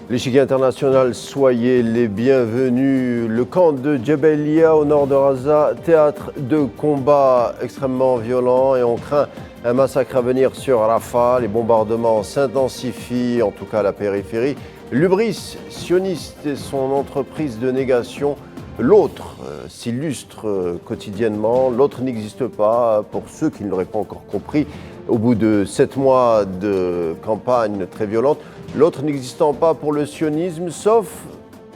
L'échiquier international, soyez les bienvenus. Le camp de Djebalia au nord de Raza, théâtre de combats extrêmement violents et on craint un massacre à venir sur Rafah. Les bombardements s'intensifient, en tout cas à la périphérie. L'hubris sioniste et son entreprise de négation. L'autre s'illustre quotidiennement, l'autre n'existe pas pour ceux qui ne l'auraient pas encore compris. Au bout de 7 mois de campagne très violente, l'autre n'existant pas pour le sionisme, sauf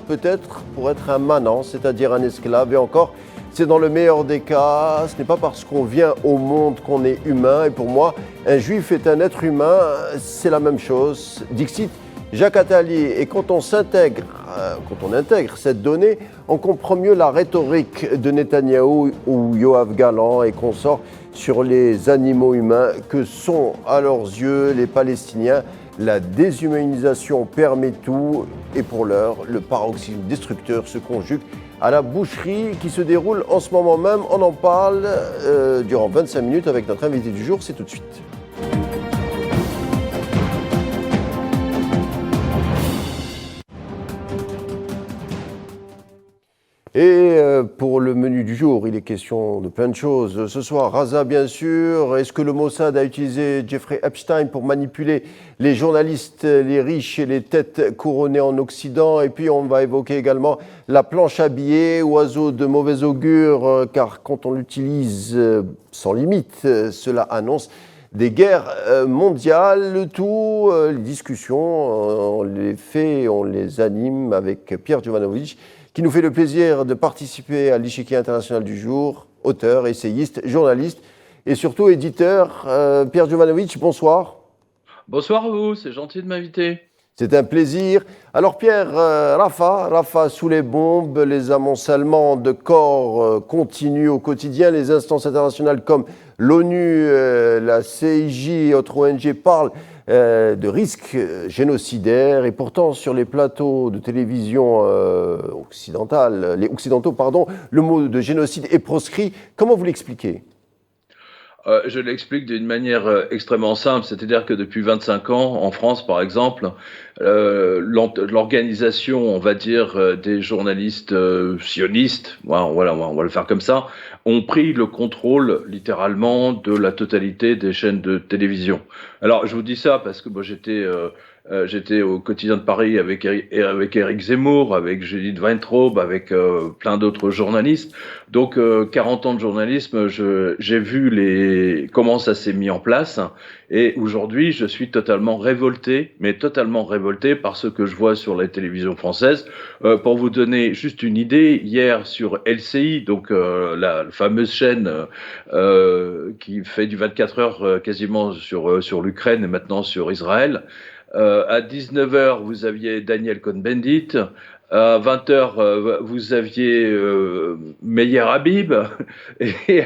peut-être pour être un manant, c'est-à-dire un esclave. Et encore, c'est dans le meilleur des cas, ce n'est pas parce qu'on vient au monde qu'on est humain. Et pour moi, un juif est un être humain, c'est la même chose. Dixit Jacques Attali. Et quand on intègre cette donnée, on comprend mieux la rhétorique de Netanyahou ou Yoav Gallant et consorts sur les animaux humains que sont à leurs yeux les Palestiniens. La déshumanisation permet tout et pour l'heure, le paroxysme destructeur se conjugue à la boucherie qui se déroule en ce moment même. On en parle durant 25 minutes avec notre invité du jour, c'est tout de suite. Et pour le menu du jour, il est question de plein de choses. Ce soir, Raza, bien sûr. Est-ce que le Mossad a utilisé Jeffrey Epstein pour manipuler les journalistes, les riches et les têtes couronnées en Occident? Et puis, on va évoquer également la planche à billets, oiseau de mauvais augure, car quand on l'utilise sans limite, cela annonce des guerres mondiales. Le tout, les discussions, on les fait, on les anime avec Pierre Jovanovic, qui nous fait le plaisir de participer à l'échiquier international du jour, auteur, essayiste, journaliste et surtout éditeur. Pierre Jovanovic, bonsoir. Bonsoir à vous, c'est gentil de m'inviter. C'est un plaisir. Alors Pierre, Rafah sous les bombes, les amoncellements de corps continuent au quotidien. Les instances internationales comme l'ONU, la CIJ et autres ONG parlent de risques génocidaires. Et pourtant, sur les plateaux de télévision occidentaux, le mot de génocide est proscrit. Comment vous l'expliquez ? Je l'explique d'une manière extrêmement simple, c'est-à-dire que depuis 25 ans, en France par exemple, l'organisation, on va dire, des journalistes sionistes, voilà, on va le faire comme ça, ont pris le contrôle littéralement de la totalité des chaînes de télévision. Alors je vous dis ça parce que moi j'étais au quotidien de Paris avec Éric Zemmour, avec Judith Weintraub, avec plein d'autres journalistes. Donc 40 ans de journalisme, j'ai vu comment ça s'est mis en place. Et aujourd'hui, je suis totalement révolté, mais totalement révolté par ce que je vois sur les télévisions françaises. Pour vous donner juste une idée, hier sur LCI, donc la fameuse chaîne qui fait du 24 heures quasiment sur l'Ukraine et maintenant sur Israël, à 19h, vous aviez Daniel Cohn-Bendit. À 20h, vous aviez Meyer Habib. Et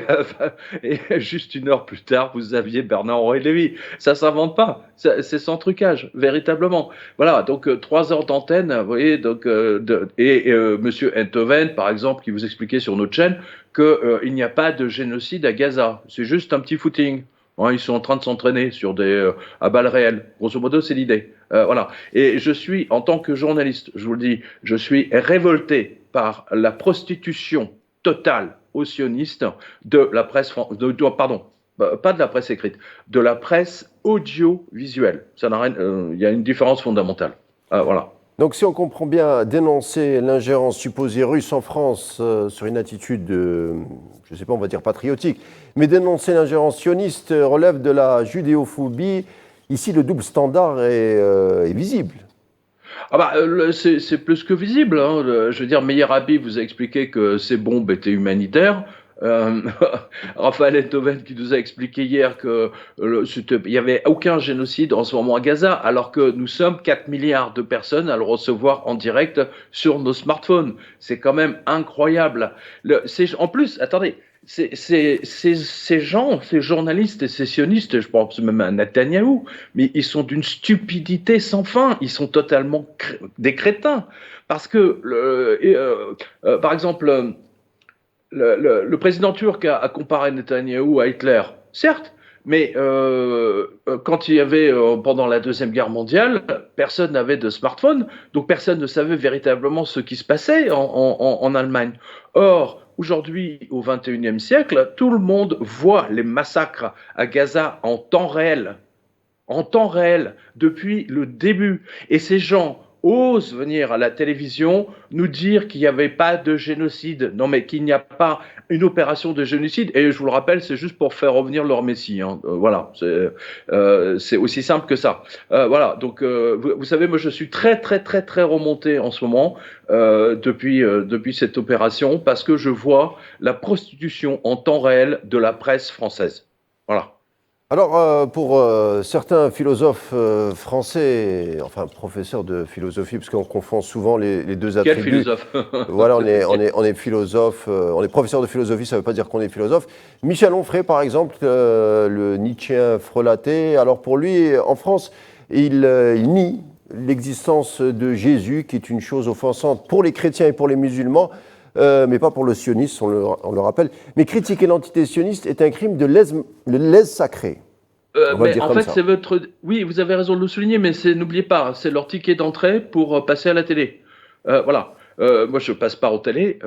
juste une heure plus tard, vous aviez Bernard-Henri Lévy. Ça ne s'invente pas. C'est sans trucage, véritablement. Voilà, donc 3 heures d'antenne, vous voyez. Donc, Monsieur Enthoven, par exemple, qui vous expliquait sur notre chaîne qu'il n'y a pas de génocide à Gaza. C'est juste un petit footing. Ouais, ils sont en train de s'entraîner à balles réelles. Grosso modo, c'est l'idée. Voilà. Et je suis, en tant que journaliste, je vous le dis, je suis révolté par la prostitution totale aux sionistes de la presse, pardon, pas de la presse écrite, de la presse audiovisuelle. Ça n'a rien. Il y a une différence fondamentale. Voilà. Donc si on comprend bien, dénoncer l'ingérence supposée russe en France sur une attitude, je ne sais pas, on va dire patriotique, mais dénoncer l'ingérence sioniste relève de la judéophobie. Ici, le double standard est visible. C'est plus que visible. Hein. Je veux dire, Meyer Habib vous a expliqué que ces bombes étaient humanitaires. Raphaël Enthoven qui nous a expliqué hier qu'il n'y avait aucun génocide en ce moment à Gaza, alors que nous sommes 4 milliards de personnes à le recevoir en direct sur nos smartphones. C'est quand même incroyable. En plus, attendez, ces gens, ces journalistes et ces sionistes, je pense même à Netanyahou, mais ils sont d'une stupidité sans fin. Ils sont totalement des crétins. Parce que, par exemple, le président turc a comparé Netanyahou à Hitler, certes, Mais quand il y avait, pendant la Deuxième Guerre mondiale, personne n'avait de smartphone, donc personne ne savait véritablement ce qui se passait en Allemagne. Or, aujourd'hui, au XXIe siècle, tout le monde voit les massacres à Gaza en temps réel, depuis le début. Et ces gens osent venir à la télévision nous dire qu'il n'y avait pas de génocide. Non, mais qu'il n'y a pas une opération de génocide. Et je vous le rappelle, c'est juste pour faire revenir leur messie. Hein. Voilà, c'est aussi simple que ça. Voilà, donc vous savez, moi je suis très, très, très, très remonté en ce moment depuis cette opération parce que je vois la prostitution en temps réel de la presse française. Voilà. Alors, pour certains philosophes français, enfin professeurs de philosophie, parce qu'on confond souvent les deux Quel attributs. philosophe. Voilà, on est philosophe, on est professeur de philosophie, ça ne veut pas dire qu'on est philosophe. Michel Onfray, par exemple, le Nietzschéen frelaté, alors pour lui, en France, il nie l'existence de Jésus, qui est une chose offensante pour les chrétiens et pour les musulmans, mais pas pour le sioniste, on le rappelle. Mais critiquer l'entité sioniste est un crime de lèse sacrée. On va le Mais dire en comme fait, ça. c'est votre. Oui, vous avez raison de le souligner, mais n'oubliez pas, c'est leur ticket d'entrée pour passer à la télé. Voilà. Moi, je passe pas aux télé,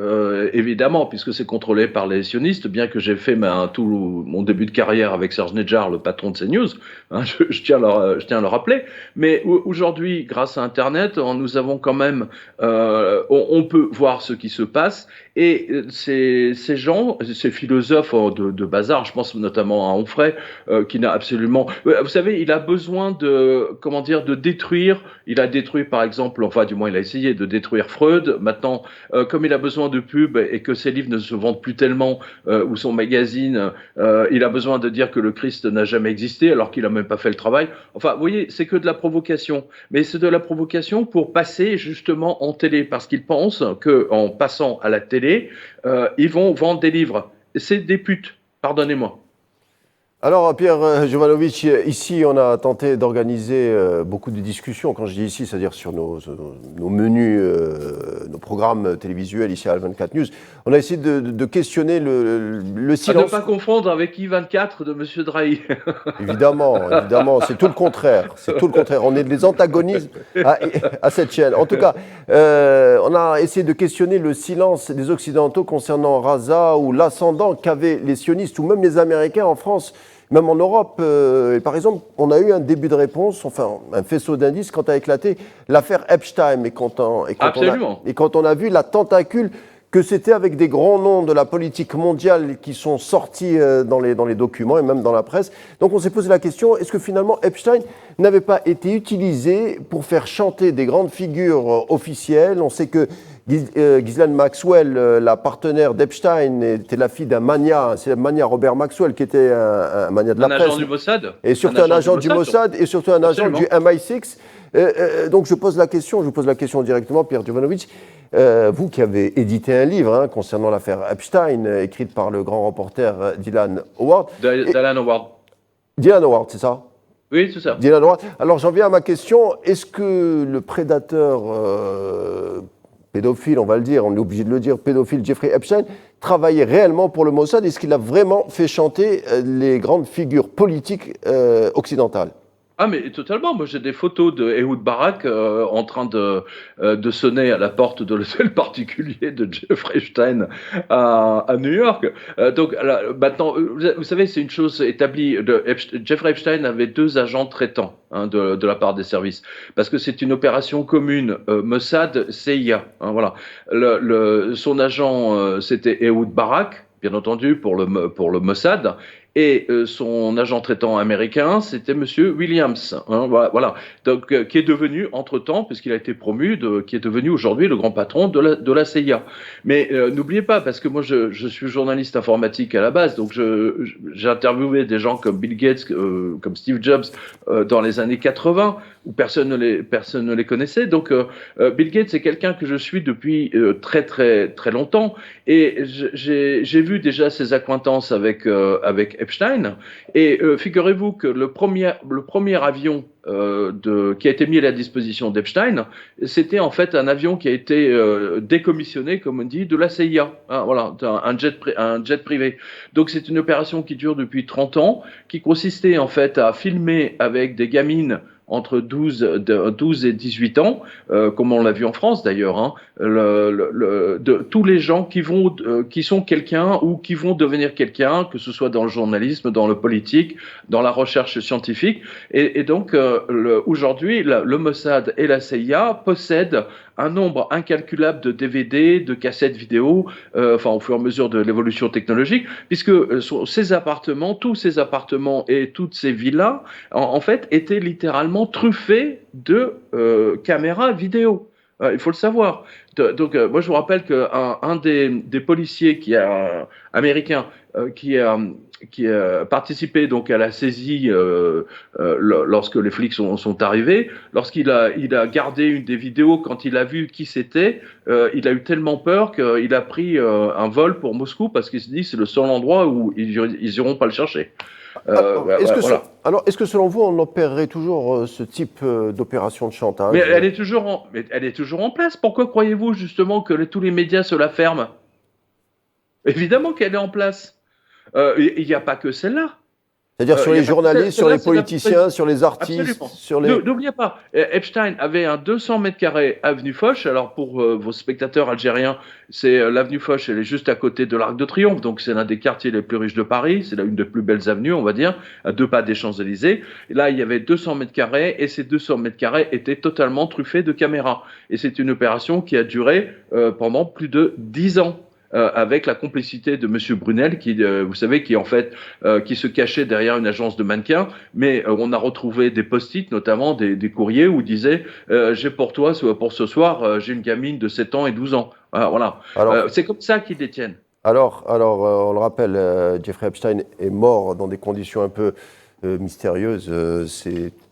évidemment, puisque c'est contrôlé par les sionistes, bien que j'ai fait tout mon début de carrière avec Serge Nedjar, le patron de CNews, hein, je tiens à le rappeler. Mais aujourd'hui, grâce à Internet, nous avons quand même, on peut voir ce qui se passe. Et ces gens, ces philosophes de bazar, je pense notamment à Onfray, qui n'a absolument, vous savez, il a besoin de, comment dire, de détruire. Il a détruit, par exemple, enfin, du moins, il a essayé de détruire Freud. Maintenant, comme il a besoin de pub et que ses livres ne se vendent plus tellement, ou son magazine, il a besoin de dire que le Christ n'a jamais existé, alors qu'il a même pas fait le travail. Enfin, vous voyez, c'est que de la provocation. Mais c'est de la provocation pour passer justement en télé, parce qu'ils pensent qu'en passant à la télé, ils vont vendre des livres. C'est des putes, pardonnez-moi. Alors, Pierre Jovanovic, ici, on a tenté d'organiser beaucoup de discussions. Quand je dis ici, c'est-à-dire sur nos menus, nos programmes télévisuels ici à Al24 News. On a essayé de questionner le À ne silence. pas confondre avec I24 de Monsieur Drahi. Évidemment, évidemment, c'est tout le contraire. C'est tout le contraire. On est des antagonistes à cette chaîne. En tout cas, on a essayé de questionner le silence des Occidentaux concernant Raza ou l'ascendant qu'avaient les sionistes ou même les Américains en France, même en Europe. Et par exemple, on a eu un début de réponse, enfin un faisceau d'indices quand a éclaté l'affaire Epstein. Et quand on a vu la tentacule que c'était avec des grands noms de la politique mondiale qui sont sortis dans les documents et même dans la presse. Donc on s'est posé la question, est-ce que finalement Epstein n'avait pas été utilisé pour faire chanter des grandes figures officielles? On sait que Ghislaine Maxwell, la partenaire d'Epstein, était la fille d'un magnat, c'est le magnat Robert Maxwell qui était un magnat de la presse. Un agent du Mossad. Et surtout un agent du Mossad et surtout un agent du MI6. Donc je vous pose la question directement, Pierre Jovanovic. Vous qui avez édité un livre concernant l'affaire Epstein, écrite par le grand reporter Dylan Howard. Dylan Howard. Dylan Howard, c'est ça? Oui, c'est ça. Dylan Howard. Alors j'en viens à ma question. Est-ce que le prédateur pédophile, on va le dire, on est obligé de le dire, pédophile Jeffrey Epstein, travaillait réellement pour le Mossad? Est-ce qu'il a vraiment fait chanter les grandes figures politiques occidentales? Ah mais totalement, moi j'ai des photos de Ehud Barak en train de sonner à la porte de l'hôtel particulier de Jeffrey Epstein à New York. Donc là, maintenant, vous savez, c'est une chose établie. Jeffrey Epstein avait 2 agents traitants de la part des services, parce que c'est une opération commune Mossad-CIA. Voilà. Son agent, c'était Ehud Barak, bien entendu, pour le Mossad. Et son agent traitant américain, c'était Monsieur Williams. Voilà. Donc, qui est devenu, entre-temps, puisqu'il a été promu, qui est devenu aujourd'hui le grand patron de la CIA. Mais n'oubliez pas, parce que moi, je suis journaliste informatique à la base, donc j'ai interviewé des gens comme Bill Gates, comme Steve Jobs, dans les années 80, où personne ne les connaissait. Donc, Bill Gates, c'est quelqu'un que je suis depuis très, très, très longtemps. Et j'ai vu déjà ses accointances avec Epstein. Et figurez-vous que le premier avion qui a été mis à la disposition d'Epstein, c'était en fait un avion qui a été décommissionné, comme on dit, de la CIA. Hein, voilà, un jet privé. Donc c'est une opération qui dure depuis 30 ans, qui consistait en fait à filmer avec des gamines entre 12 et 18 ans, comme on l'a vu en France d'ailleurs, hein, de tous les gens qui sont quelqu'un ou qui vont devenir quelqu'un, que ce soit dans le journalisme, dans le politique, dans la recherche scientifique. Et donc, aujourd'hui, le Mossad et la CIA possèdent un nombre incalculable de DVD, de cassettes vidéo, enfin au fur et à mesure de l'évolution technologique, puisque ces appartements, tous ces appartements et toutes ces villas, en fait, étaient littéralement truffés de caméras vidéo. Il faut le savoir. Donc, moi, je vous rappelle qu'un des policiers américains qui a participé donc à la saisie lorsque les flics sont arrivés, lorsqu'il a gardé une des vidéos, quand il a vu qui c'était, il a eu tellement peur qu'il a pris un vol pour Moscou parce qu'il se dit c'est le seul endroit où ils iront pas le chercher. Est-ce que selon vous, on opérerait toujours ce type d'opération de chantage? Mais elle est toujours en place. Pourquoi croyez-vous justement que tous les médias se la ferment? Évidemment qu'elle est en place. Il n'y a pas que celle-là. C'est-à-dire sur les journalistes, sur les politiciens, sur les artistes, sur les... N'oubliez pas, Epstein avait un 200 mètres carrés avenue Foch. Alors pour vos spectateurs algériens, c'est l'avenue Foch, elle est juste à côté de l'Arc de Triomphe, donc c'est l'un des quartiers les plus riches de Paris, c'est une des plus belles avenues, on va dire, à 2 pas des Champs-Élysées. Et là, il y avait 200 mètres carrés et ces 200 mètres carrés étaient totalement truffés de caméras. Et c'est une opération qui a duré pendant plus de 10 ans. Avec la complicité de Monsieur Brunel, vous savez, qui se cachait derrière une agence de mannequins, mais on a retrouvé des post-it, notamment des courriers où il disait j'ai pour toi, pour ce soir, j'ai une gamine de 7 ans et 12 ans. Voilà. C'est comme ça qu'ils détiennent. Alors, on le rappelle, Jeffrey Epstein est mort dans des conditions un peu mystérieuse.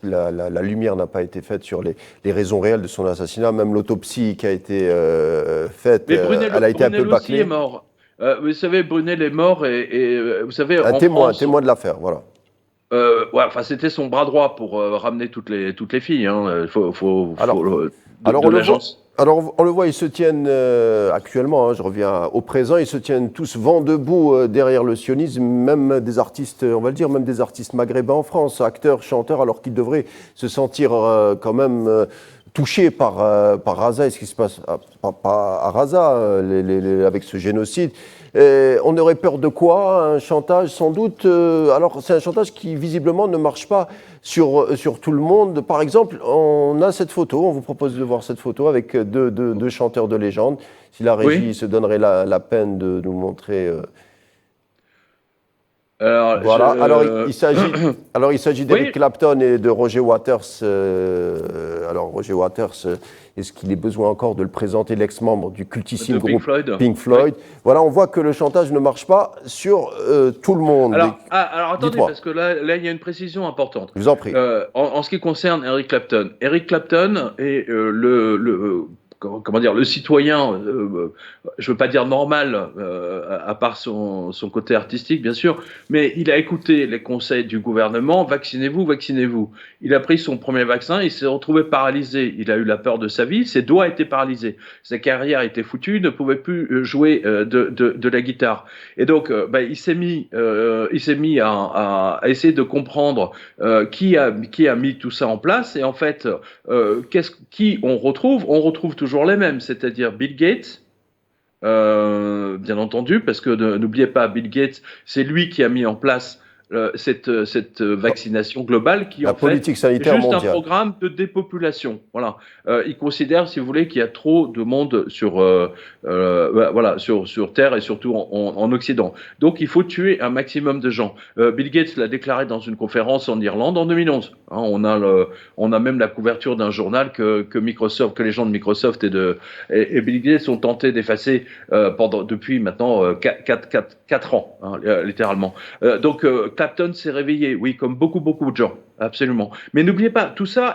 La lumière n'a pas été faite sur les raisons réelles de son assassinat. Même l'autopsie qui a été faite, elle a été un peu bâclée. Brunel aussi est mort. Vous savez, Brunel est mort et vous savez, un témoin de l'affaire, voilà. Enfin, c'était son bras droit pour ramener toutes les filles. Hein. Alors, on le voit, ils se tiennent actuellement, hein, je reviens au présent, ils se tiennent tous vent debout derrière le sionisme, même des artistes, on va le dire, même des artistes maghrébins en France, acteurs, chanteurs, alors qu'ils devraient se sentir quand même touchés par Raza et ce qui se passe à Raza, avec ce génocide. On aurait peur de quoi? Un chantage sans doute. Alors c'est un chantage qui visiblement ne marche pas sur tout le monde. Par exemple, on a cette photo, on vous propose de voir cette photo avec deux chanteurs de légende. Si la régie se donnerait la peine de nous montrer... voilà. Alors il s'agit d'Eric Clapton et de Roger Waters. Alors Roger Waters, est-ce qu'il est besoin encore de le présenter, l'ex-membre du cultissime groupe Pink Floyd? Voilà, on voit que le chantage ne marche pas sur tout le monde. Alors attendez, parce que là il y a une précision importante. Je vous en prie. En ce qui concerne Eric Clapton est le citoyen, je veux pas dire normal, à part son côté artistique, bien sûr, mais il a écouté les conseils du gouvernement, vaccinez-vous, vaccinez-vous. Il a pris son premier vaccin, il s'est retrouvé paralysé, il a eu la peur de sa vie, ses doigts étaient paralysés, sa carrière était foutue, il ne pouvait plus jouer de la guitare. Et donc, il s'est mis à essayer de comprendre qui a mis tout ça en place, et en fait, qui on retrouve toujours les mêmes, c'est-à-dire Bill Gates, bien entendu, parce que n'oubliez pas, Bill Gates, c'est lui qui a mis en place cette vaccination globale qui la politique sanitaire est juste mondiale. Un programme de dépopulation. Voilà. Il considère, si vous voulez, qu'il y a trop de monde sur Terre et surtout en Occident. Donc il faut tuer un maximum de gens. Bill Gates l'a déclaré dans une conférence en Irlande en 2011. Hein, on a même la couverture d'un journal que les gens de Microsoft et Bill Gates ont tenté d'effacer depuis maintenant 4 ans, hein, littéralement. Donc Clapton s'est réveillé, oui, comme beaucoup de gens, absolument. Mais n'oubliez pas, tout ça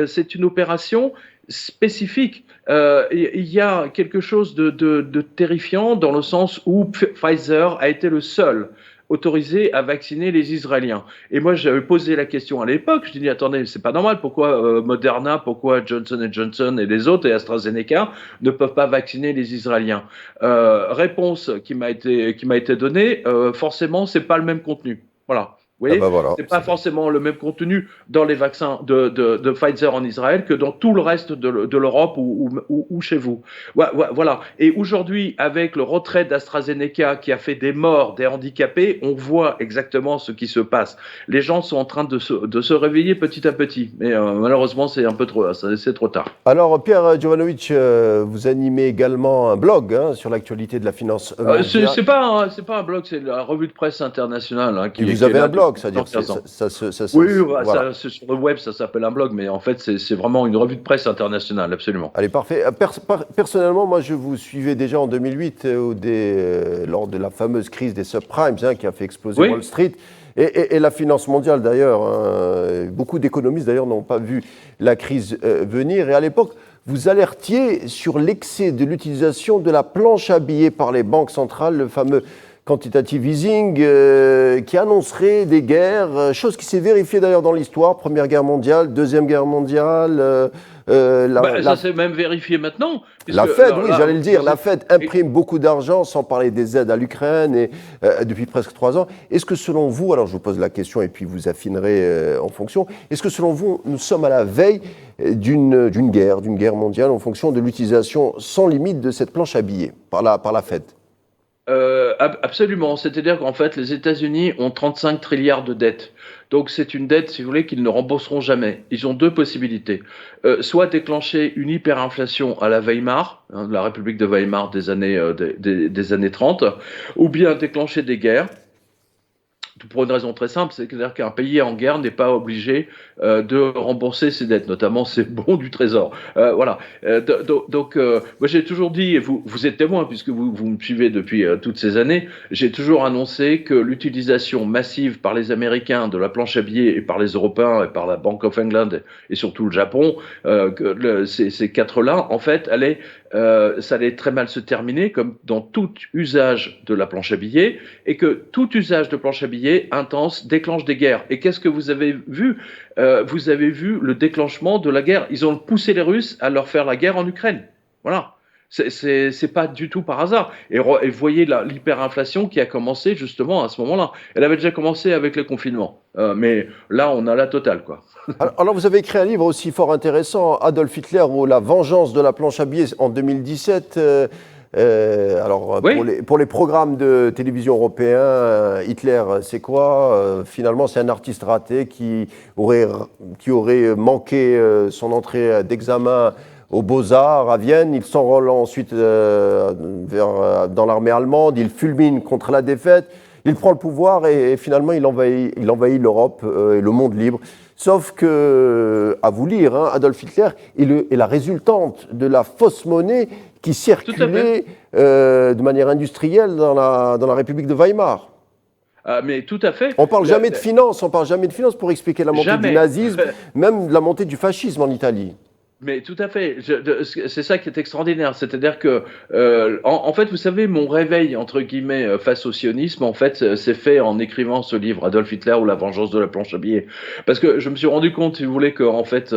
c'est une opération spécifique. Il y a quelque chose de terrifiant dans le sens où Pfizer a été le seul autorisé à vacciner les Israéliens. Et moi, j'avais posé la question à l'époque. Je dis, attendez, c'est pas normal. Pourquoi Moderna, pourquoi Johnson Johnson et les autres et AstraZeneca ne peuvent pas vacciner les Israéliens? Réponse qui m'a été donnée. Forcément, c'est pas le même contenu. Voilà. Vous Ah voyez, ben voilà. c'est pas forcément le même contenu dans les vaccins de Pfizer en Israël que dans tout le reste de l'Europe ou chez vous. Voilà. Et aujourd'hui, avec le retrait d'AstraZeneca qui a fait des morts, des handicapés, on voit exactement ce qui se passe. Les gens sont en train de se réveiller petit à petit. Mais malheureusement, c'est un peu trop, c'est trop tard. Alors, Pierre Jovanovic, vous animez également un blog sur l'actualité de la finance mondiale. C'est pas un blog, c'est la revue de presse internationale Et vous avez un blog, c'est-à-dire oui, voilà. sur le web, ça s'appelle un blog, mais en fait, c'est vraiment une revue de presse internationale, absolument. Allez, parfait. Personnellement, moi, je vous suivais déjà en 2008 lors de la fameuse crise des subprimes qui a fait exploser Wall Street. Et la finance mondiale, d'ailleurs. Beaucoup d'économistes, d'ailleurs, n'ont pas vu la crise venir. Et à l'époque, vous alertiez sur l'excès de l'utilisation de la planche à billets par les banques centrales, le fameux quantitative easing, qui annoncerait des guerres, chose qui s'est vérifiée d'ailleurs dans l'histoire, Première Guerre mondiale, Deuxième Guerre mondiale. Ça s'est même vérifié maintenant. La Fed, oui, j'allais le dire, la Fed imprime beaucoup d'argent, sans parler des aides à l'Ukraine, et depuis presque 3 ans. Est-ce que selon vous, alors je vous pose la question et puis vous affinerez en fonction, est-ce que selon vous, nous sommes à la veille d'une guerre mondiale en fonction de l'utilisation sans limite de cette planche à billets par la Fed? Absolument. C'est-à-dire qu'en fait, les États-Unis ont 35 trilliards de dettes. Donc, c'est une dette, si vous voulez, qu'ils ne rembourseront jamais. Ils ont 2 possibilités. Soit déclencher une hyperinflation à la Weimar, la République de Weimar des années 30, ou bien déclencher des guerres. Pour une raison très simple, c'est-à-dire qu'un pays en guerre n'est pas obligé de rembourser ses dettes, notamment ses bons du Trésor. Voilà. Donc, moi j'ai toujours dit, et vous êtes témoin puisque vous me suivez depuis toutes ces années, j'ai toujours annoncé que l'utilisation massive par les Américains de la planche à billets et par les Européens et par la Bank of England et surtout le Japon, ces 4-là, en fait, ça allait très mal se terminer, comme dans tout usage de la planche à billets, et que tout usage de planche à billets intense déclenche des guerres. Et qu'est-ce que vous avez vu? Vous avez vu le déclenchement de la guerre. Ils ont poussé les Russes à leur faire la guerre en Ukraine. Voilà. C'est pas du tout par hasard. Et voyez l'hyperinflation qui a commencé justement à ce moment-là. Elle avait déjà commencé avec le confinement. Mais là, on a la totale, quoi. Alors, vous avez écrit un livre aussi fort intéressant, Adolf Hitler ou la vengeance de la planche à billets, en 2017. Oui. Pour les programmes de télévision européens, Hitler, c'est quoi? Finalement, c'est un artiste raté qui aurait manqué son entrée d'examen aux Beaux-Arts à Vienne. Il s'enrôle ensuite dans l'armée allemande. Il fulmine contre la défaite. Il prend le pouvoir et finalement, il envahit l'Europe et le monde libre. Sauf que, à vous lire, Adolf Hitler est la résultante de la fausse monnaie qui circulait de manière industrielle dans la République de Weimar. Mais tout à fait. On parle jamais de finance pour expliquer la montée du nazisme, même la montée du fascisme en Italie. Mais tout à fait, c'est ça qui est extraordinaire, c'est-à-dire que, en fait, vous savez, mon réveil, entre guillemets, face au sionisme, en fait, c'est fait en écrivant ce livre, Adolf Hitler ou la vengeance de la planche à billets. Parce que je me suis rendu compte, si vous voulez, qu'en fait,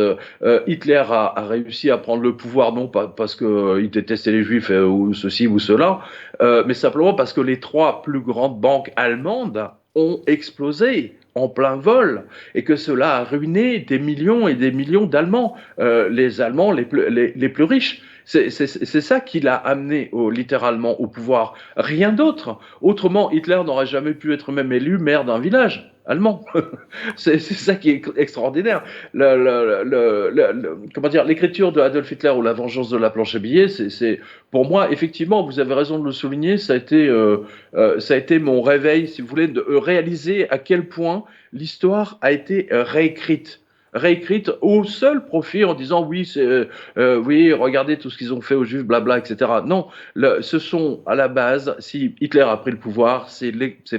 Hitler a réussi à prendre le pouvoir, non pas parce qu'il détestait les juifs ou ceci ou cela, mais simplement parce que les 3 plus grandes banques allemandes ont explosé en plein vol, et que cela a ruiné des millions et des millions d'Allemands, les Allemands les plus riches. C'est ça qui l'a amené littéralement au pouvoir, rien d'autre. Autrement, Hitler n'aurait jamais pu être même élu maire d'un village allemand. C'est ça qui est extraordinaire. Comment dire, l'écriture de Adolf Hitler ou la vengeance de la planche à billets, c'est pour moi, effectivement, vous avez raison de le souligner, ça a été mon réveil, si vous voulez, de réaliser à quel point l'histoire a été réécrite au seul profit en disant oui, oui, regardez tout ce qu'ils ont fait aux Juifs, blabla, etc. Non, ce sont à la base, si Hitler a pris le pouvoir, c'est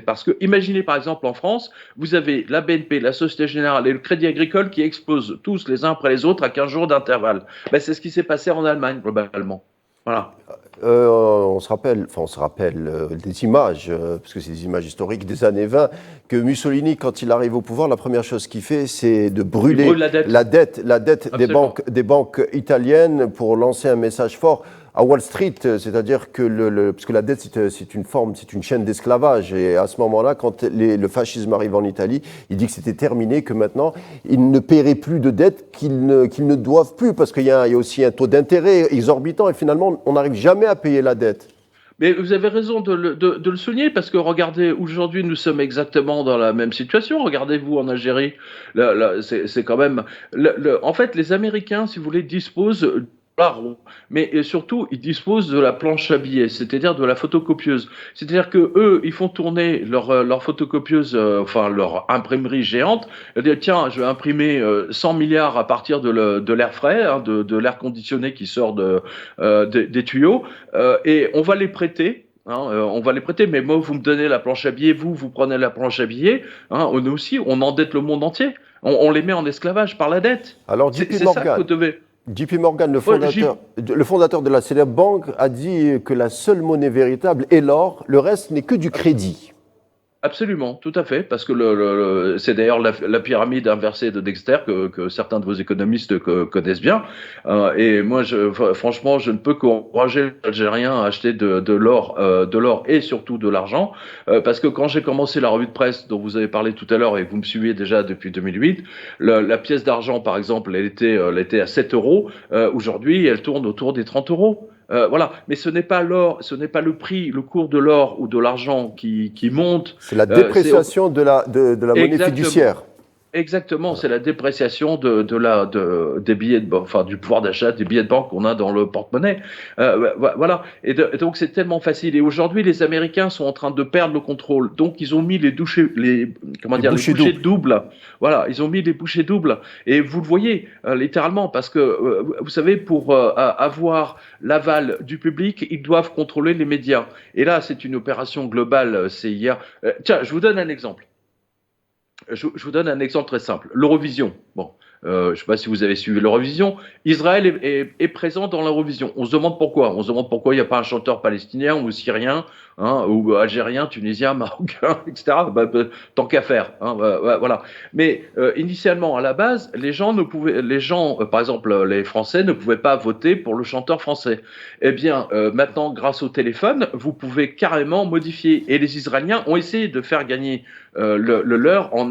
parce que, imaginez par exemple en France, vous avez la BNP, la Société Générale et le Crédit Agricole qui explosent tous les uns après les autres à 15 jours d'intervalle. Ben, c'est ce qui s'est passé en Allemagne, globalement. Voilà. On se rappelle des images, parce que c'est des images historiques des années 20, que Mussolini, quand il arrive au pouvoir, la première chose qu'il fait, c'est de brûler brûle la dette. la dette des banques italiennes pour lancer un message fort à Wall Street, c'est-à-dire que parce que la dette, c'est une chaîne d'esclavage. Et à ce moment-là, quand le fascisme arrive en Italie, il dit que c'était terminé, que maintenant, ils ne paieraient plus de dettes qu'ils ne doivent plus, parce qu'il y a aussi un taux d'intérêt exorbitant, et finalement, on n'arrive jamais à payer la dette. Mais vous avez raison de le souligner, parce que regardez, aujourd'hui, nous sommes exactement dans la même situation. Regardez-vous en Algérie. C'est quand même. En fait, les Américains, si vous voulez, disposent rond, mais surtout ils disposent de la planche à billets, c'est-à-dire de la photocopieuse. C'est-à-dire que eux, ils font tourner leur photocopieuse, enfin leur imprimerie géante. Ils disent tiens, je vais imprimer 100 milliards à partir de l'air frais, hein, de l'air conditionné qui sort des tuyaux, et on va les prêter. Hein, on va les prêter, mais moi, vous me donnez la planche à billets, vous prenez la planche à billets. Hein, on aussi, on endette le monde entier. On les met en esclavage par la dette. Alors, c'est ça que vous devez. JP Morgan, le fondateur de la célèbre banque, a dit que la seule monnaie véritable est l'or, le reste n'est que du crédit. Absolument, tout à fait, parce que c'est d'ailleurs la pyramide inversée de Dexter que certains de vos économistes connaissent bien. Et moi, franchement, je ne peux qu'encourager les Algériens à acheter de l'or et surtout de l'argent, parce que quand j'ai commencé la revue de presse dont vous avez parlé tout à l'heure et que vous me suivez déjà depuis 2008, la pièce d'argent, par exemple, elle était à 7 euros. Aujourd'hui, elle tourne autour des 30 euros. Voilà, mais ce n'est pas l'or, ce n'est pas le prix, le cours de l'or ou de l'argent qui monte. C'est la dépréciation de la monnaie fiduciaire. Exactement, c'est la dépréciation des billets du pouvoir d'achat des billets de banque qu'on a dans le porte-monnaie. Voilà. Et donc c'est tellement facile. Et aujourd'hui, les Américains sont en train de perdre le contrôle. Donc ils ont mis les bouchées doubles. Voilà, ils ont mis les bouchées doubles. Et vous le voyez littéralement, parce que vous savez, pour avoir l'aval du public, ils doivent contrôler les médias. Et là, c'est une opération globale. C'est hier. Tiens, je vous donne un exemple. Je vous donne un exemple très simple. L'Eurovision. Bon, je ne sais pas si vous avez suivi l'Eurovision. Israël est présent dans l'Eurovision. On se demande pourquoi. On se demande pourquoi il n'y a pas un chanteur palestinien ou syrien, hein, ou algérien, tunisien, marocain, etc. Tant qu'à faire. Hein, voilà. Mais initialement, à la base, par exemple, les Français ne pouvaient pas voter pour le chanteur français. Eh bien, maintenant, grâce au téléphone, vous pouvez carrément modifier. Et les Israéliens ont essayé de faire gagner le leur en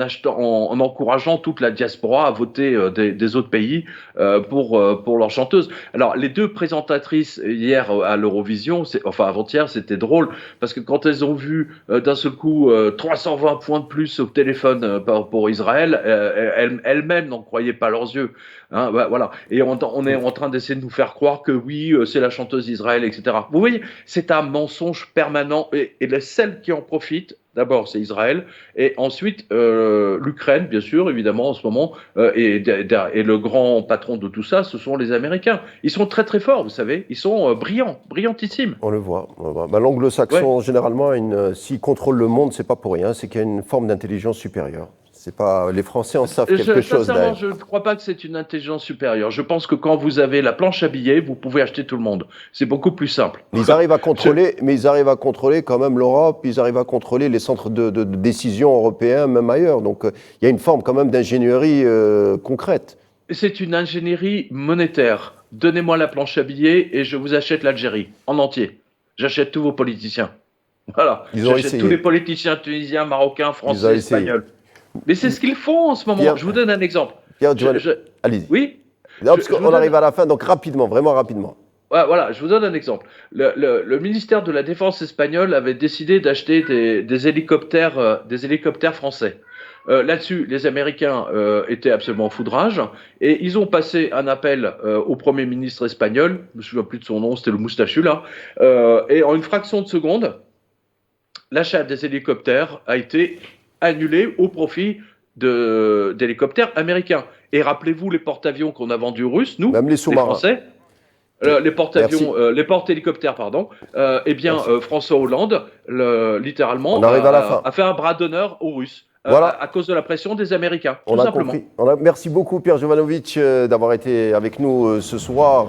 encourageant toute la diaspora à voter des autres pays pour leur chanteuse. Alors, les deux présentatrices hier à l'Eurovision, enfin avant-hier, c'était drôle parce que quand elles ont vu d'un seul coup 320 points de plus au téléphone pour Israël, elles-mêmes n'en croyaient pas leurs yeux. Hein, voilà. Et on est en train d'essayer de nous faire croire que oui, c'est la chanteuse d'Israël, etc. Vous voyez, c'est un mensonge permanent et celle qui en profite, d'abord, c'est Israël, et ensuite l'Ukraine, bien sûr, évidemment, en ce moment, et le grand patron de tout ça, ce sont les Américains. Ils sont très très forts, vous savez, ils sont brillantissimes. On le voit. L'anglo-saxon, généralement, s'il contrôle le monde, c'est pas pour rien, c'est qu'il y a une forme d'intelligence supérieure. C'est pas, les Français en savent quelque chose. Sincèrement, je ne crois pas que c'est une intelligence supérieure. Je pense que quand vous avez la planche à billets, vous pouvez acheter tout le monde. C'est beaucoup plus simple. Ils arrivent à contrôler, quand même l'Europe. Ils arrivent à contrôler les centres de décision européens, même ailleurs. Donc, il y a une forme quand même d'ingénierie concrète. C'est une ingénierie monétaire. Donnez-moi la planche à billets et je vous achète l'Algérie en entier. J'achète tous vos politiciens. Voilà. J'achète tous les politiciens tunisiens, marocains, français, espagnols. Mais c'est ce qu'ils font en ce moment. Pierre, je vous donne un exemple. Pierre, allez-y. Oui. Non, parce qu'on arrive à la fin, donc rapidement, vraiment rapidement. Voilà, je vous donne un exemple. Le ministère de la Défense espagnol avait décidé d'acheter des hélicoptères français. Là-dessus, les Américains étaient absolument foudrage et ils ont passé un appel au Premier ministre espagnol, je ne me souviens plus de son nom, c'était le moustachu là, et en une fraction de seconde, l'achat des hélicoptères a été annulé au profit d'hélicoptères américains. Et rappelez-vous les porte-avions qu'on a vendus aux Russes, nous, même les Français, les porte-hélicoptères, pardon. François Hollande, littéralement, a fait un bras d'honneur aux Russes. Voilà. à cause de la pression des Américains, On tout a simplement. compris. Merci beaucoup, Pierre Jovanovic, d'avoir été avec nous ce soir.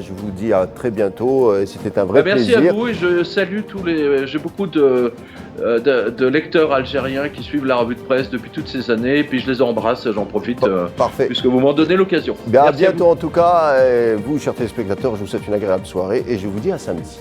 Je vous dis à très bientôt. C'était un vrai Merci plaisir. à vous et je salue tous les. J'ai beaucoup de lecteurs algériens qui suivent la revue de presse depuis toutes ces années, et puis je les embrasse, j'en profite, Parfait. puisque vous m'en donnez l'occasion. Bien, à Merci bientôt en tout cas. Et vous, chers téléspectateurs, je vous souhaite une agréable soirée et je vous dis à samedi.